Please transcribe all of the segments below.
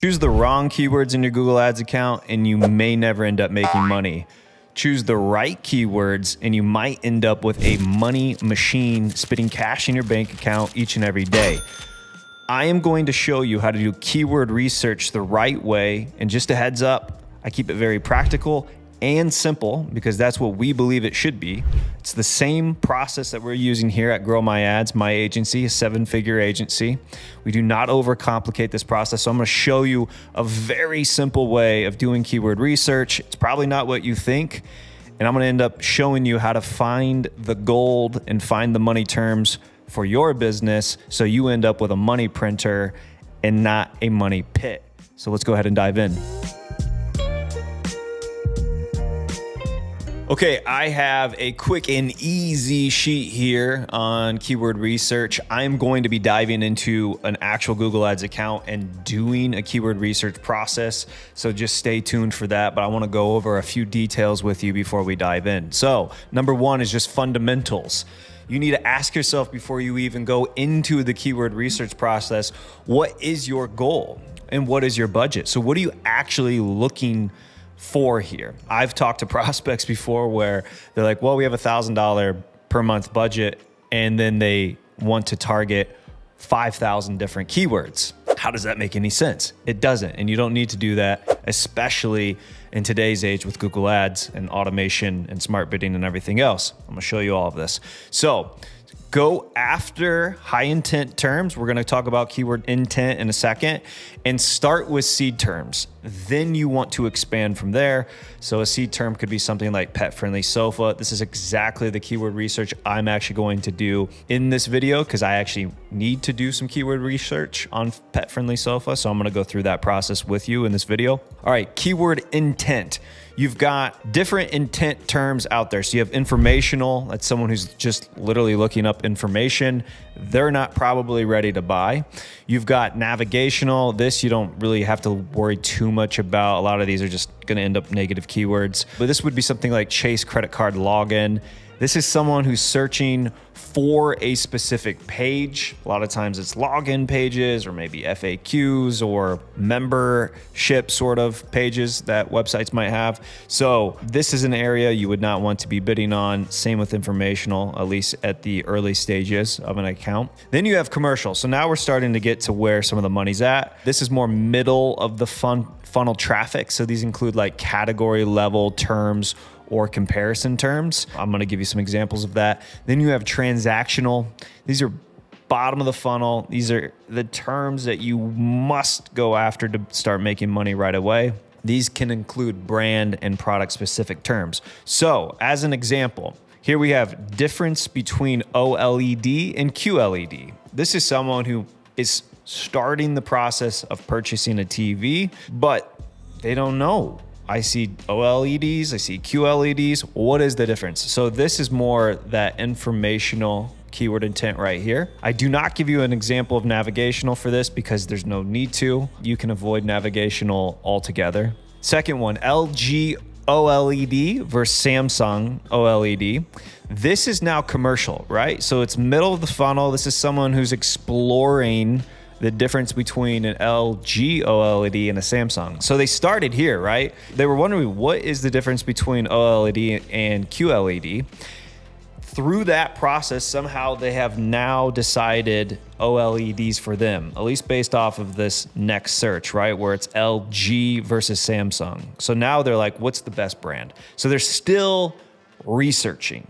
Choose the wrong keywords in your Google Ads account and you may never end up making money. Choose the right keywords and you might end up with a money machine spitting cash in your bank account each and every day. I am going to show you how to do keyword research the right way. And just a heads up, I keep it very practical and simple because that's what we believe it should be. It's the same process that we're using here at Grow My Ads, my agency, a 7-figure agency. We do not overcomplicate this process. So I'm going to show you a very simple way of doing keyword research. It's probably not what you think. And I'm going to end up showing you how to find the gold and find the money terms for your business so you end up with a money printer and not a money pit. So let's go ahead and dive in. Okay, I have a quick and easy sheet here on keyword research. I'm going to be diving into an actual Google Ads account and doing a keyword research process. So just stay tuned for that. But I want to go over a few details with you before we dive in. So number one is just fundamentals. You need to ask yourself before you even go into the keyword research process, what is your goal and what is your budget? So what are you actually looking for here? I've talked to prospects before where they're like, well, we have $1,000 per month budget, and then they want to target 5,000 different keywords. How does that make any sense? It doesn't, and you don't need to do that, especially in today's age with Google Ads and automation and smart bidding and everything else. I'm gonna show you all of this. So go after high intent terms. We're gonna talk about keyword intent in a second, and start with seed terms. Then you want to expand from there. So a seed term could be something like pet friendly sofa. This is exactly the keyword research I'm actually going to do in this video because I actually need to do some keyword research on pet friendly sofa. So I'm gonna go through that process with you in this video. All right, keyword intent. You've got different intent terms out there. So you have informational, that's someone who's just literally looking up information. They're not probably ready to buy. You've got navigational. This you don't really have to worry too much about. A lot of these are just gonna end up negative keywords. But this would be something like Chase credit card login. This is someone who's searching for a specific page. A lot of times it's login pages or maybe FAQs or membership sort of pages that websites might have. So this is an area you would not want to be bidding on. Same with informational, at least at the early stages of an account. Then you have commercial. So now we're starting to get to where some of the money's at. This is more middle of the funnel traffic. So these include like category level terms or comparison terms. I'm gonna give you some examples of that. Then you have transactional. These are bottom of the funnel. These are the terms that you must go after to start making money right away. These can include brand and product specific terms. So as an example, here we have difference between OLED and QLED. This is someone who is starting the process of purchasing a TV, but they don't know. I see OLEDs, I see QLEDs. What is the difference? So this is more that informational keyword intent right here. I do not give you an example of navigational for this because there's no need to. You can avoid navigational altogether. Second one, LG OLED versus Samsung OLED. This is now commercial, right? So it's middle of the funnel. This is someone who's exploring the difference between an LG OLED and a Samsung. So they started here, right? They were wondering what is the difference between OLED and QLED. Through that process, somehow they have now decided OLEDs for them, at least based off of this next search, right? Where it's LG versus Samsung. So now they're like, what's the best brand? So they're still researching.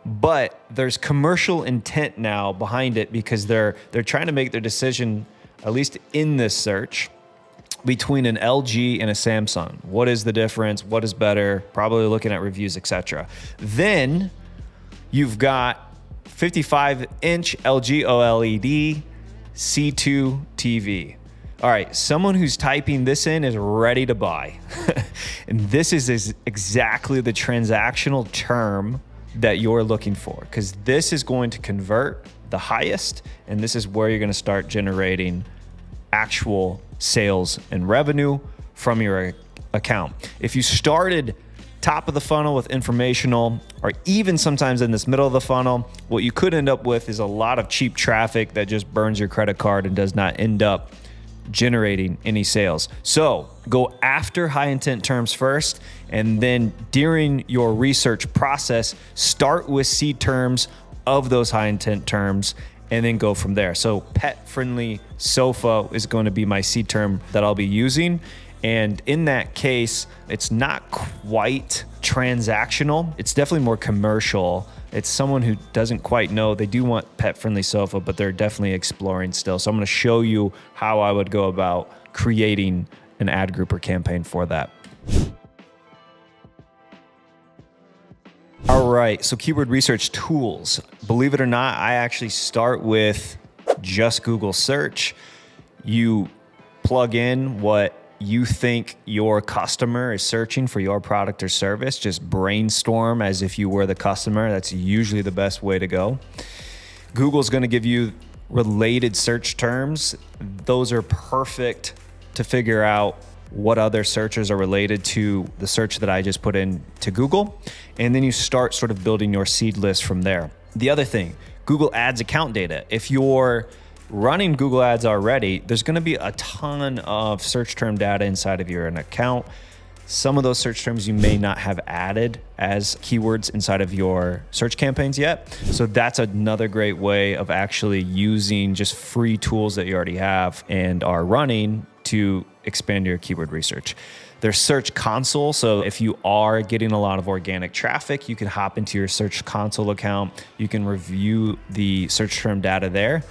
But there's commercial intent now behind it because they're trying to make their decision, at least in this search, between an LG and a Samsung. What is the difference? What is better? Probably looking at reviews, etc. Then you've got 55-inch LG OLED C2 TV. All right, someone who's typing this in is ready to buy. And this is exactly the transactional term that you're looking for, because this is going to convert the highest, and this is where you're going to start generating actual sales and revenue from your account. If you started top of the funnel with informational, or even sometimes in this middle of the funnel, what you could end up with is a lot of cheap traffic that just burns your credit card and does not end up generating any sales. So go after high intent terms first, and then during your research process, start with seed terms of those high intent terms and then go from there. So pet friendly sofa is going to be my seed term that I'll be using. And in that case, it's not quite transactional. It's definitely more commercial. It's someone who doesn't quite know. They do want pet-friendly sofa, but they're definitely exploring still. So I'm going to show you how I would go about creating an ad group or campaign for that. All right, so keyword research tools. Believe it or not, I actually start with just Google search. You plug in what you think your customer is searching for your product or service. Just brainstorm as if you were the customer. That's usually the best way to go. Google's going to give you related search terms. Those are perfect to figure out what other searches are related to the search that I just put in to Google. And then you start sort of building your seed list from there. The other thing, Google Ads account data. If you're running Google Ads already, there's going to be a ton of search term data inside of your account. Some of those search terms you may not have added as keywords inside of your search campaigns yet. So that's another great way of actually using just free tools that you already have and are running to expand your keyword research. There's Search Console. So if you are getting a lot of organic traffic, you can hop into your Search Console account. You can review the search term data there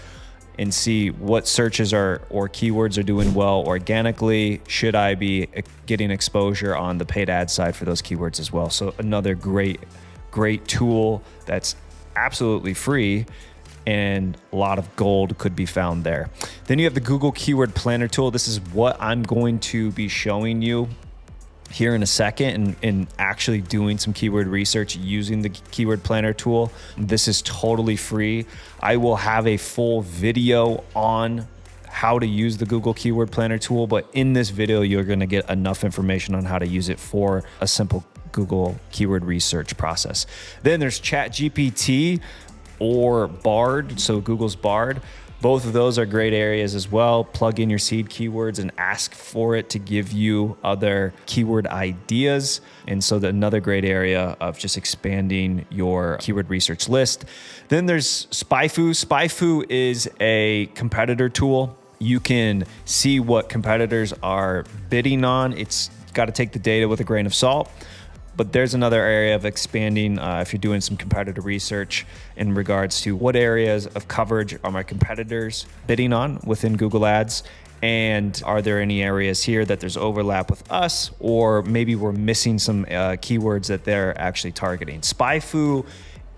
and see what searches or keywords are doing well organically. Should I be getting exposure on the paid ad side for those keywords as well? So another great tool that's absolutely free, and a lot of gold could be found there. Then you have the Google Keyword Planner tool. This is what I'm going to be showing you here in a second, and actually doing some keyword research using the Keyword Planner tool. This is totally free. I will have a full video on how to use the Google Keyword Planner tool, but in this video, you're gonna get enough information on how to use it for a simple Google keyword research process. Then there's ChatGPT or Bard, so Google's Bard. Both of those are great areas as well. Plug in your seed keywords and ask for it to give you other keyword ideas. And so another great area of just expanding your keyword research list. Then there's SpyFu. SpyFu is a competitor tool. You can see what competitors are bidding on. It's got to take the data with a grain of salt. But there's another area of expanding if you're doing some competitor research in regards to what areas of coverage are my competitors bidding on within Google Ads, and are there any areas here that there's overlap with us, or maybe we're missing some keywords that they're actually targeting. SpyFu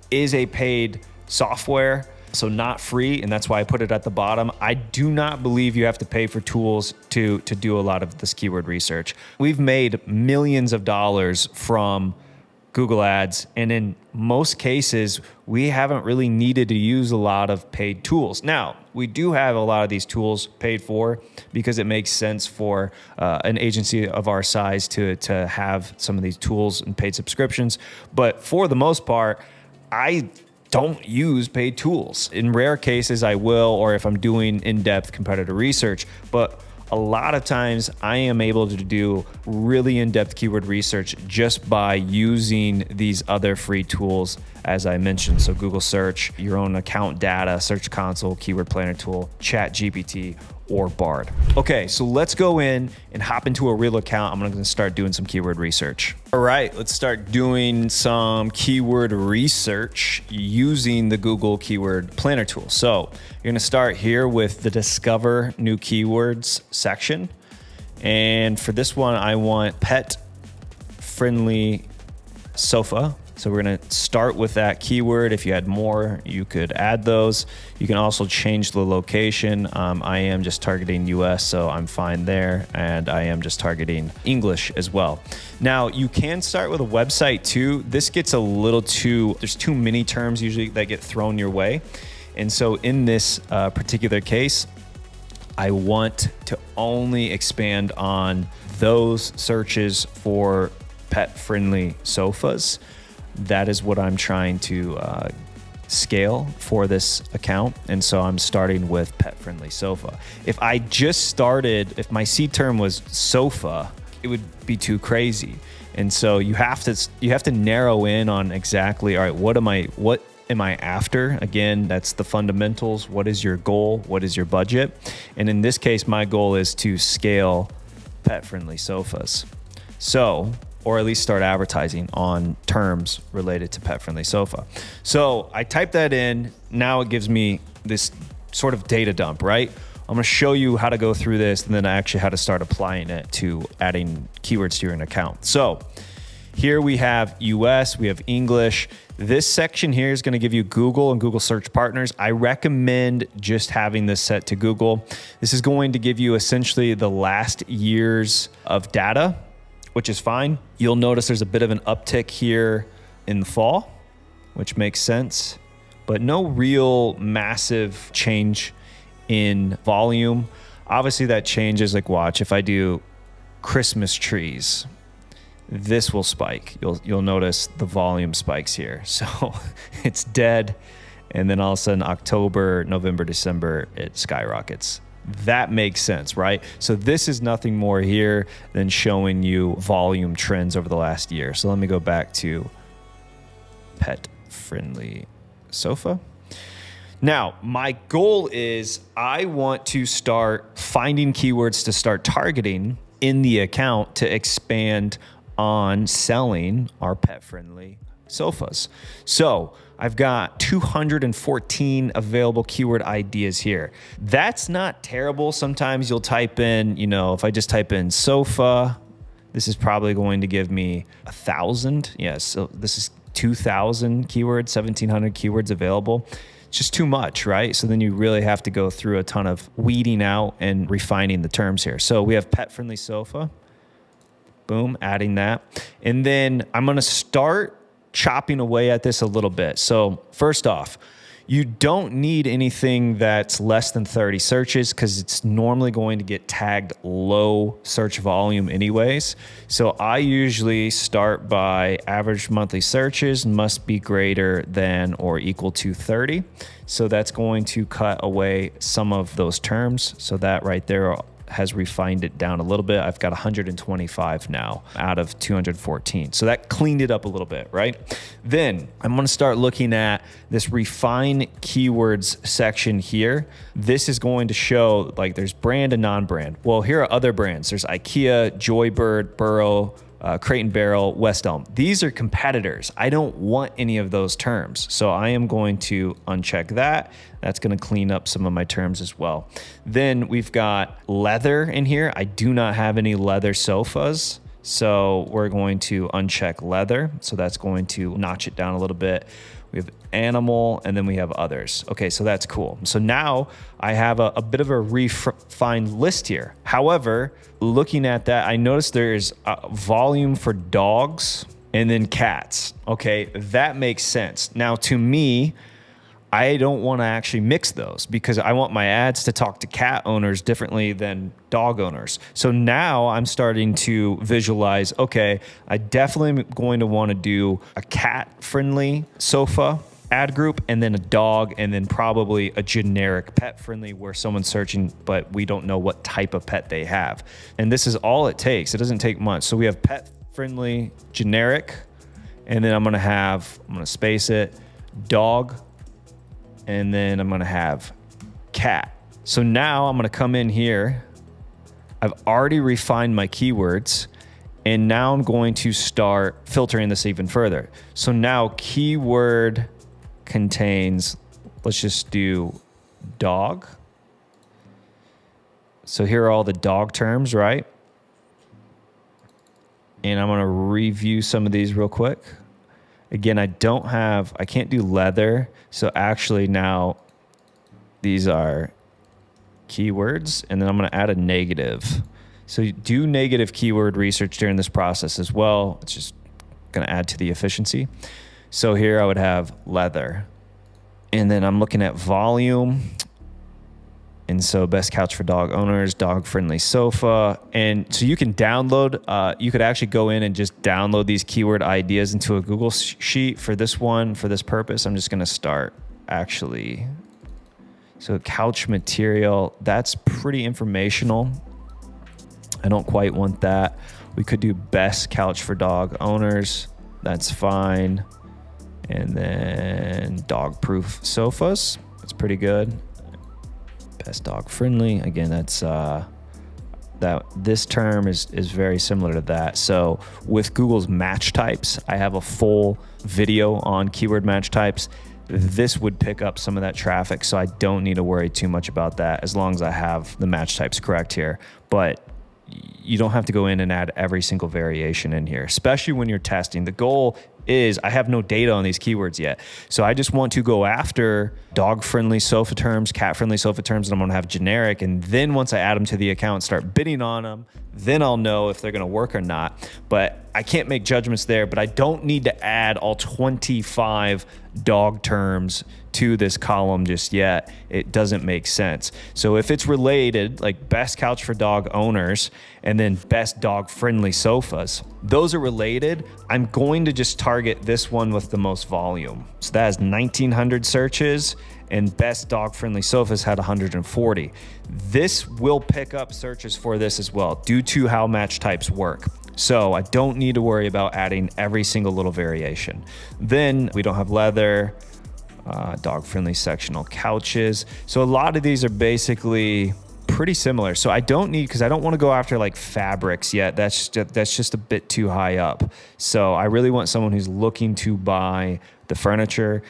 is a paid software, so not free, and that's why I put it at the bottom. I do not believe you have to pay for tools to do a lot of this keyword research. We've made millions of dollars from Google Ads, and in most cases, we haven't really needed to use a lot of paid tools. Now, we do have a lot of these tools paid for because it makes sense for an agency of our size to have some of these tools and paid subscriptions. But for the most part, I don't use paid tools. In rare cases, I will, or if I'm doing in-depth competitor research, but a lot of times I am able to do really in-depth keyword research just by using these other free tools, as I mentioned. So Google Search, your own account data, Search Console, Keyword Planner tool, ChatGPT, or Bard. Okay, so let's go in and hop into a real account. I'm gonna start doing some keyword research. All right, let's start doing some keyword research using the Google Keyword Planner tool. So you're gonna start here with the Discover New Keywords section. And for this one, I want pet-friendly sofa. So we're gonna start with that keyword. If you had more, you could add those. You can also change the location. I am just targeting US, so I'm fine there. And I am just targeting English as well. Now, you can start with a website too. This gets a little there's too many terms usually that get thrown your way. And so in this particular case, I want to only expand on those searches for pet-friendly sofas. That is what I'm trying to scale for this account. And so I'm starting with pet-friendly sofa. If my seed term was sofa, it would be too crazy. And so you have to narrow in on exactly, all right, what am I after? Again, that's the fundamentals. What is your goal? What is your budget? And in this case, my goal is to scale pet-friendly sofas. So, or at least start advertising on terms related to pet-friendly sofa. So I type that in. Now it gives me this sort of data dump, right? I'm gonna show you how to go through this and then actually how to start applying it to adding keywords to your account. So here we have US, we have English. This section here is gonna give you Google and Google Search Partners. I recommend just having this set to Google. This is going to give you essentially the last years of data, which is fine. You'll notice there's a bit of an uptick here in the fall, which makes sense, but no real massive change in volume. Obviously that changes, like watch, if I do Christmas trees, this will spike. You'll notice the volume spikes here. So it's dead. And then all of a sudden October, November, December, it skyrockets. That makes sense, right? So this is nothing more here than showing you volume trends over the last year. So let me go back to pet-friendly sofa. Now, my goal is I want to start finding keywords to start targeting in the account to expand on selling our pet-friendly sofas. So I've got 214 available keyword ideas here. That's not terrible. Sometimes you'll type in, if I just type in sofa, this is probably going to give me 1,000. Yes, so this is 2,000 keywords, 1,700 keywords available. It's just too much, right? So then you really have to go through a ton of weeding out and refining the terms here. So we have pet-friendly sofa. Boom, adding that. And then I'm gonna start chopping away at this a little bit. So first off, you don't need anything that's less than 30 searches because it's normally going to get tagged low search volume anyways. So I usually start by average monthly searches must be greater than or equal to 30. So that's going to cut away some of those terms. So that right there has refined it down a little bit. I've got 125 now out of 214. So that cleaned it up a little bit, right? Then I'm gonna start looking at this refine keywords section here. This is going to show like there's brand and non-brand. Well, here are other brands. There's IKEA, Joybird, Burrow, Crate and Barrel, West Elm. These are competitors. I don't want any of those terms. So I am going to uncheck that. That's going to clean up some of my terms as well. Then we've got leather in here. I do not have any leather sofas. So we're going to uncheck leather. So that's going to notch it down a little bit. We have animal, and then we have others. Okay, so that's cool. So now I have a bit of a refined list here. However, looking at that, I noticed there's a volume for dogs and then cats. Okay, that makes sense. Now to me, I don't want to actually mix those because I want my ads to talk to cat owners differently than dog owners. So now I'm starting to visualize, okay, I definitely am going to want to do a cat-friendly sofa ad group and then a dog and then probably a generic pet-friendly where someone's searching, but we don't know what type of pet they have. And this is all it takes. It doesn't take much. So we have pet-friendly, generic, and then I'm going to space it, dog, and then I'm gonna have cat. So now I'm gonna come in here. I've already refined my keywords, and now I'm going to start filtering this even further. So now keyword contains, let's just do dog. So here are all the dog terms, right? And I'm gonna review some of these real quick. Again, I can't do leather. So actually now these are keywords, and then I'm gonna add a negative. So do negative keyword research during this process as well. It's just gonna add to the efficiency. So here I would have leather, and then I'm looking at volume. And so best couch for dog owners, dog friendly sofa. And so you can download, you could actually go in and just download these keyword ideas into a Google sheet for this one, for this purpose. I'm just going to start actually. So couch material, that's pretty informational. I don't quite want that. We could do best couch for dog owners. That's fine. And then dog proof sofas. That's pretty good. Best dog friendly. Again, that's that this term is very similar to that. So with Google's match types, I have a full video on keyword match types. This would pick up some of that traffic, so I don't need to worry too much about that as long as I have the match types correct here. But you don't have to go in and add every single variation in here, especially when you're testing. The goal is I have no data on these keywords yet. So I just want to go after dog-friendly sofa terms, cat-friendly sofa terms, and I'm gonna have generic. And then once I add them to the account and start bidding on them, then I'll know if they're gonna work or not. But I can't make judgments there, but I don't need to add all 25 dog terms to this column just yet. It doesn't make sense. So if it's related, like best couch for dog owners and then best dog friendly sofas, those are related. I'm going to just target this one with the most volume. So that has 1,900 searches and best dog friendly sofas had 140. This will pick up searches for this as well due to how match types work. So I don't need to worry about adding every single little variation. Then we don't have leather, dog-friendly sectional couches. So a lot of these are basically pretty similar. So I don't need, because I don't want to go after like fabrics yet. That's just a bit too high up. So I really want someone who's looking to buy the furniture.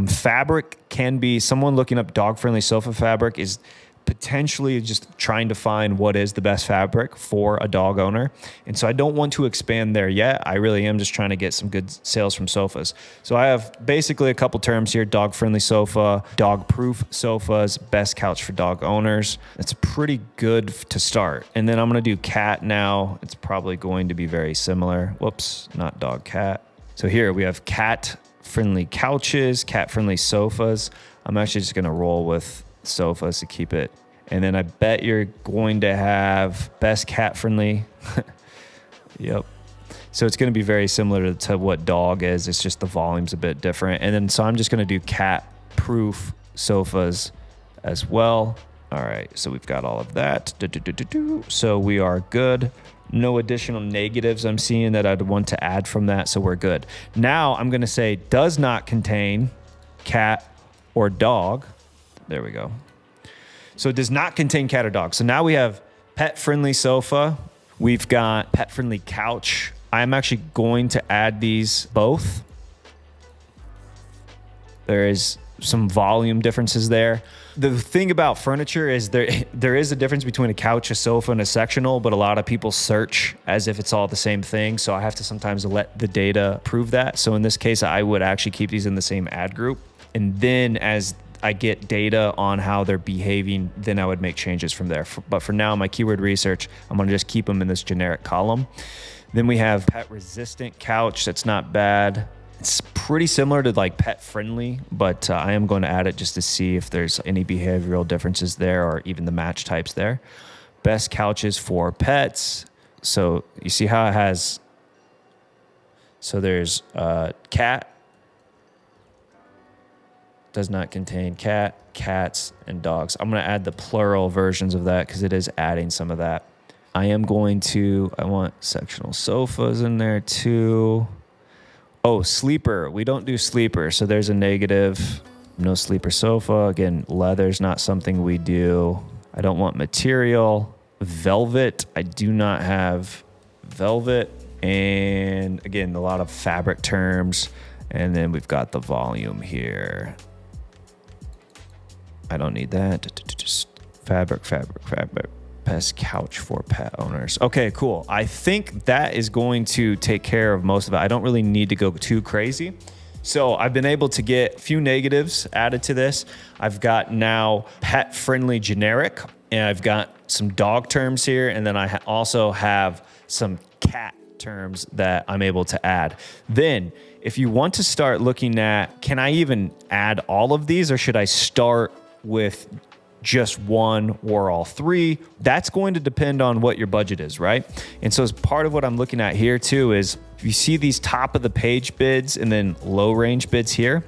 Fabric can be, someone looking up dog-friendly sofa fabric is potentially just trying to find what is the best fabric for a dog owner. And so I don't want to expand there yet. I really am just trying to get some good sales from sofas. So I have basically a couple terms here: dog friendly sofa, dog proof sofas, best couch for dog owners. It's pretty good to start. And then I'm going to do cat now. It's probably going to be very similar. Whoops, not dog, cat. So here we have cat friendly couches, cat friendly sofas. I'm actually just going to roll with sofas to keep it. And then I bet you're going to have best cat friendly. Yep. So it's going to be very similar to what dog is. It's just the volume's a bit different. And then so I'm just going to do cat proof sofas as well. All right. So we've got all of that. So we are good. No additional negatives I'm seeing that I'd want to add from that. So we're good. Now I'm going to say does not contain cat or dog. There we go. So it does not contain cat or dog. So now we have pet-friendly sofa. We've got pet-friendly couch. I'm actually going to add these both. There is some volume differences there. The thing about furniture is there is a difference between a couch, a sofa, and a sectional, but a lot of people search as if it's all the same thing. So I have to sometimes let the data prove that. So in this case, I would actually keep these in the same ad group. And then as I get data on how they're behaving, then I would make changes from there. But for now, my keyword research, I'm gonna just keep them in this generic column. Then we have pet resistant couch. That's not bad. It's pretty similar to like pet friendly, but I am going to add it just to see if there's any behavioral differences there or even the match types there. Best couches for pets. So you see how it has, so there's cat, does not contain cat, cats, and dogs. I'm going to add the plural versions of that because it is adding some of that. I want sectional sofas in there too. Oh, sleeper. We don't do sleeper, so there's a negative. No sleeper sofa. Again, leather's not something we do. I don't want material. Velvet. I do not have velvet. And again, a lot of fabric terms. And then we've got the volume here. I don't need that. Just fabric. Best couch for pet owners. Okay, cool. I think that is going to take care of most of it. I don't really need to go too crazy. So I've been able to get a few negatives added to this. I've got now pet friendly generic, and I've got some dog terms here. And then I also have some cat terms that I'm able to add. Then if you want to start looking at, can I even add all of these, or should I start with just one or all three. That's going to depend on what your budget is, right? And so as part of what I'm looking at here too is you see these top of the page bids and then low range bids here.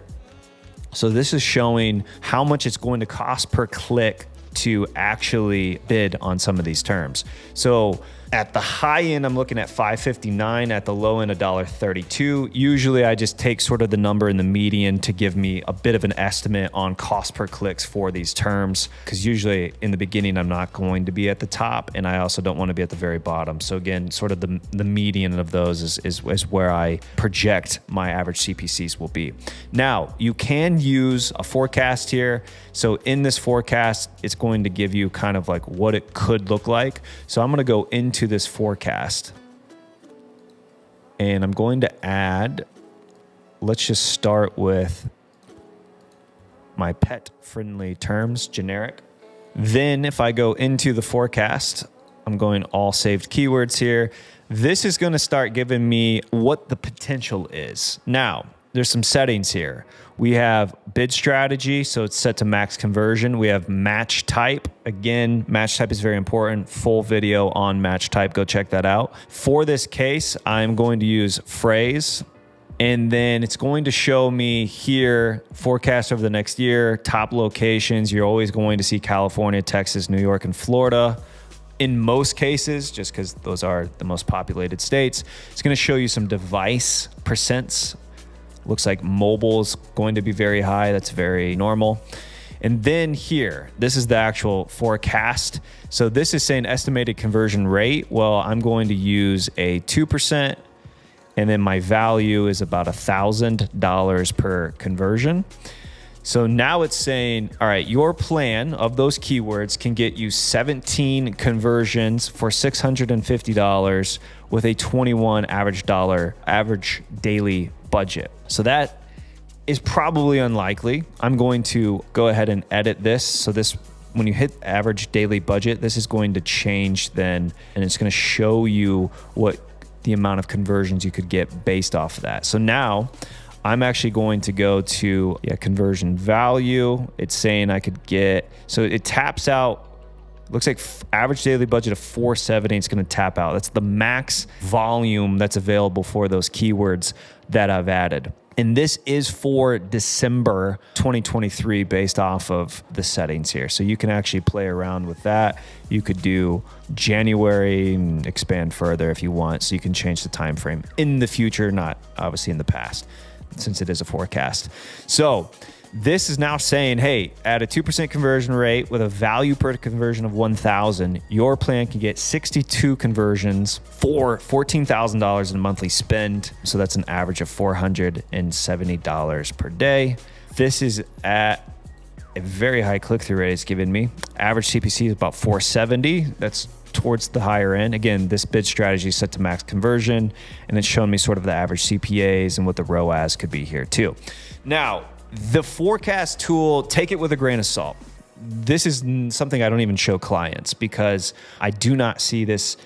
So this is showing how much it's going to cost per click to actually bid on some of these terms. So at the high end, I'm looking at $5.59. At the low end, $1.32. Usually I just take sort of the number in the median to give me a bit of an estimate on cost per clicks for these terms. Because usually in the beginning, I'm not going to be at the top and I also don't want to be at the very bottom. So again, sort of the median of those is where I project my average CPCs will be. Now, you can use a forecast here. So in this forecast, it's going to give you kind of like what it could look like. So I'm going to go into this forecast and I'm going to add, let's just start with my pet friendly terms, generic. Then if I go into the forecast, I'm going all saved keywords here. This is going to start giving me what the potential is. Now, there's some settings here. We have bid strategy, so it's set to max conversion. We have match type. Again, match type is very important. Full video on match type, go check that out. For this case, I'm going to use phrase, and then it's going to show me here, forecast over the next year, top locations. You're always going to see California, Texas, New York, and Florida. In most cases, just because those are the most populated states, it's going to show you some device percents. Looks like mobile is going to be very high. That's very normal. And then here, this is the actual forecast. So this is saying estimated conversion rate. Well, I'm going to use a 2%, and then my value is about $1,000 per conversion. So now it's saying, all right, your plan of those keywords can get you 17 conversions for $650 with a 21 average daily budget. So that is probably unlikely. I'm going to go ahead and edit this. So this, when you hit average daily budget, this is going to change then, and it's going to show you what the amount of conversions you could get based off of that. So now I'm actually going to go to conversion value. It's saying I could get, so it taps out, looks like average daily budget of 470. It's going to tap out. That's the max volume that's available for those keywords that I've added. And this is for December 2023 based off of the settings here. So you can actually play around with that. You could do January and expand further if you want. So you can change the time frame in the future, not obviously in the past, since it is a forecast. So this is now saying, hey, at a 2% conversion rate with a value per conversion of 1,000, your plan can get 62 conversions for $14,000 in monthly spend. So that's an average of $470 per day. This is at a very high click-through rate it's given me. Average CPC is about 470. That's towards the higher end. Again, this bid strategy is set to max conversion, and it's showing me sort of the average CPAs and what the ROAS could be here too. Now, the forecast tool, take it with a grain of salt. This is something I don't even show clients because I do not see this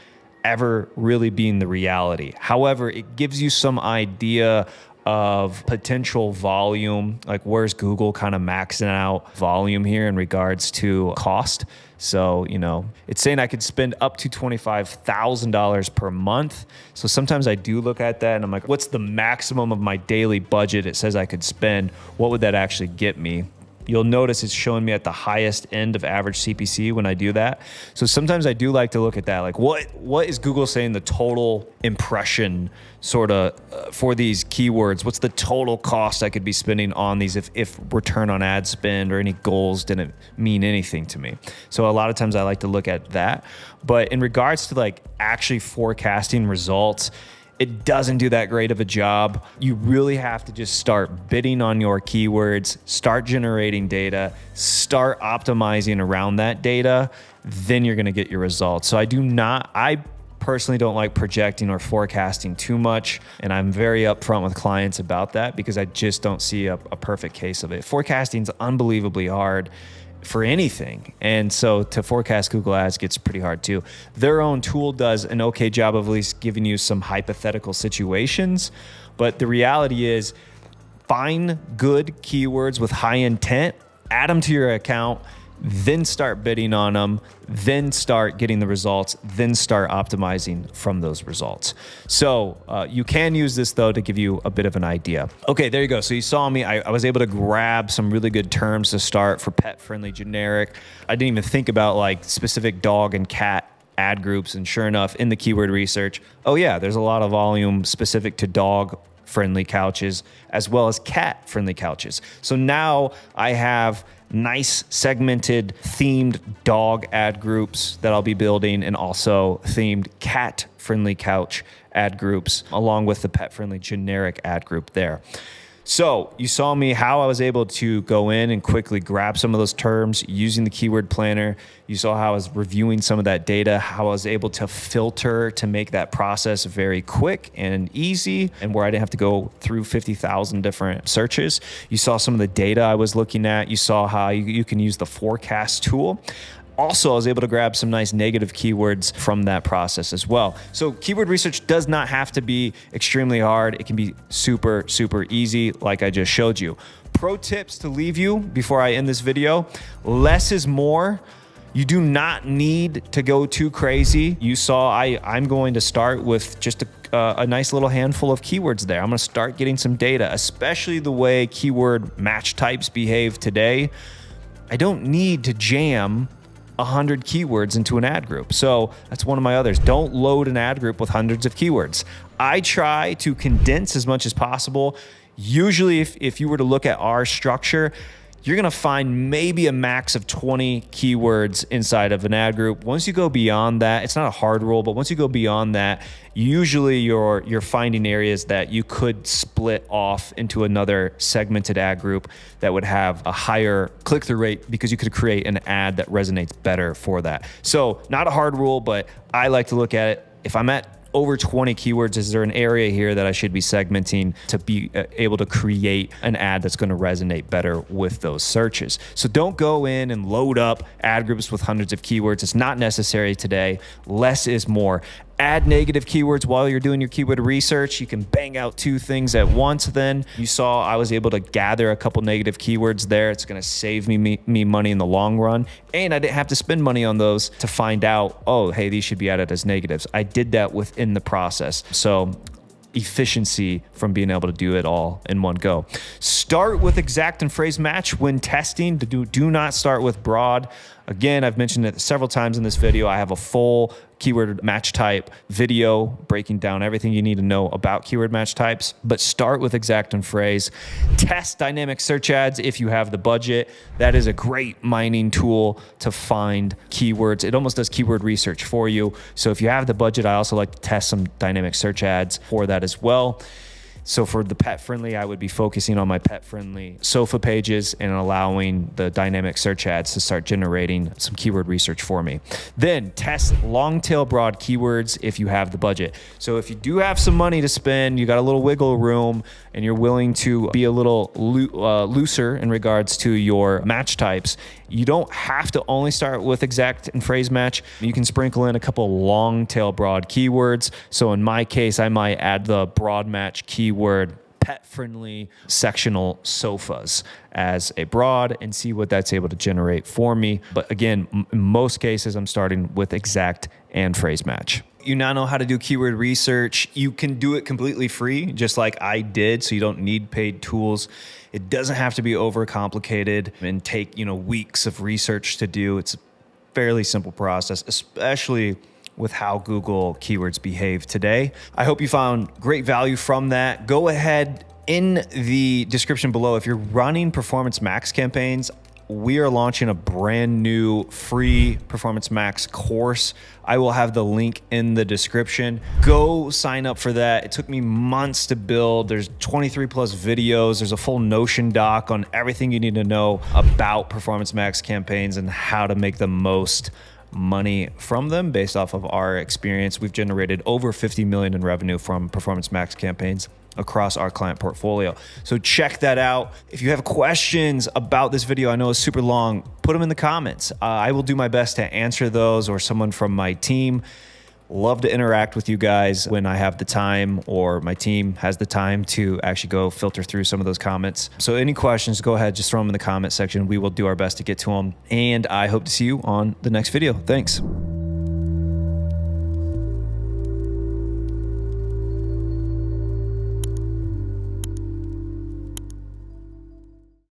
ever really being the reality. However, it gives you some idea of potential volume, like where's Google kind of maxing out volume here in regards to cost. So, you know, it's saying I could spend up to $25,000 per month. So sometimes I do look at that and I'm like, what's the maximum of my daily budget it says I could spend? What would that actually get me? You'll notice it's showing me at the highest end of average CPC when I do that. So sometimes I do like to look at that. Like what is Google saying the total impression sort of for these keywords? What's the total cost I could be spending on these if return on ad spend or any goals didn't mean anything to me? So a lot of times I like to look at that. But in regards to like actually forecasting results, it doesn't do that great of a job. You really have to just start bidding on your keywords, start generating data, start optimizing around that data, then you're gonna get your results. So I personally don't like projecting or forecasting too much, and I'm very upfront with clients about that because I just don't see a perfect case of it. Forecasting is unbelievably hard for anything. And so to forecast Google Ads gets pretty hard too. Their own tool does an okay job of at least giving you some hypothetical situations. But the reality is find good keywords with high intent, add them to your account, then start bidding on them, then start getting the results, then start optimizing from those results. So you can use this though to give you a bit of an idea. Okay, there you go. So you saw me, I was able to grab some really good terms to start for pet-friendly generic. I didn't even think about like specific dog and cat ad groups, and sure enough, in the keyword research, oh yeah, there's a lot of volume specific to dog friendly couches as well as cat friendly couches. So now I have nice segmented themed dog ad groups that I'll be building, and also themed cat friendly couch ad groups, along with the pet friendly generic ad group there. So you saw me how I was able to go in and quickly grab some of those terms using the keyword planner. You saw how I was reviewing some of that data, how I was able to filter to make that process very quick and easy, and where I didn't have to go through 50,000 different searches. You saw some of the data I was looking at. You saw how you can use the forecast tool. Also, I was able to grab some nice negative keywords from that process as well. So keyword research does not have to be extremely hard. It can be super, super easy like I just showed you. Pro tips to leave you before I end this video: less is more. You do not need to go too crazy. You saw I'm going to start with just a nice little handful of keywords there. I'm gonna start getting some data, especially the way keyword match types behave today. I don't need to jam 100 keywords into an ad group. So that's one of my others. Don't load an ad group with hundreds of keywords. I try to condense as much as possible. Usually if you were to look at our structure, you're gonna find maybe a max of 20 keywords inside of an ad group. Once you go beyond that, it's not a hard rule, but once you go beyond that, usually you're finding areas that you could split off into another segmented ad group that would have a higher click-through rate, because you could create an ad that resonates better for that. So not a hard rule, but I like to look at it. If I'm at over 20 keywords, is there an area here that I should be segmenting to be able to create an ad that's going to resonate better with those searches? So don't go in and load up ad groups with hundreds of keywords. It's not necessary today. Less is more. Add negative keywords while you're doing your keyword research. You can bang out 2 things at once. Then you saw I was able to gather a couple negative keywords there. It's going to save me money in the long run. And I didn't have to spend money on those to find out, oh, hey, these should be added as negatives. I did that within the process. So efficiency from being able to do it all in one go. Start with exact and phrase match when testing. Do not start with broad. Again, I've mentioned it several times in this video. I have a full keyword match type video breaking down everything you need to know about keyword match types, but start with exact and phrase. Test dynamic search ads if you have the budget. That is a great mining tool to find keywords. It almost does keyword research for you. So if you have the budget, I also like to test some dynamic search ads for that as well. So for the pet friendly, I would be focusing on my pet friendly sofa pages and allowing the dynamic search ads to start generating some keyword research for me. Then test long tail broad keywords if you have the budget. So if you do have some money to spend, you got a little wiggle room, and you're willing to be a little looser in regards to your match types, you don't have to only start with exact and phrase match. You can sprinkle in a couple long tail broad keywords. So in my case, I might add the broad match keyword pet-friendly sectional sofas as a broad and see what that's able to generate for me. But again, in most cases, I'm starting with exact and phrase match. You now know how to do keyword research. You can do it completely free, just like I did, so you don't need paid tools. It doesn't have to be overcomplicated and take, weeks of research to do. It's a fairly simple process, especially with how Google keywords behave today. I hope you found great value from that. Go ahead, in the description below, if you're running Performance Max campaigns, we are launching a brand new free Performance Max course. I will have the link in the description. Go sign up for that. It took me months to build. There's 23 plus videos. There's a full Notion doc on everything you need to know about Performance Max campaigns and how to make the most money from them based off of our experience. We've generated over 50 million in revenue from Performance Max campaigns across our client portfolio. So check that out. If you have questions about this video, I know it's super long, put them in the comments. I will do my best to answer those, or someone from my team. Love to interact with you guys when I have the time or my team has the time to actually go filter through some of those comments. So any questions, go ahead, just throw them in the comment section. We will do our best to get to them. And I hope to see you on the next video. Thanks.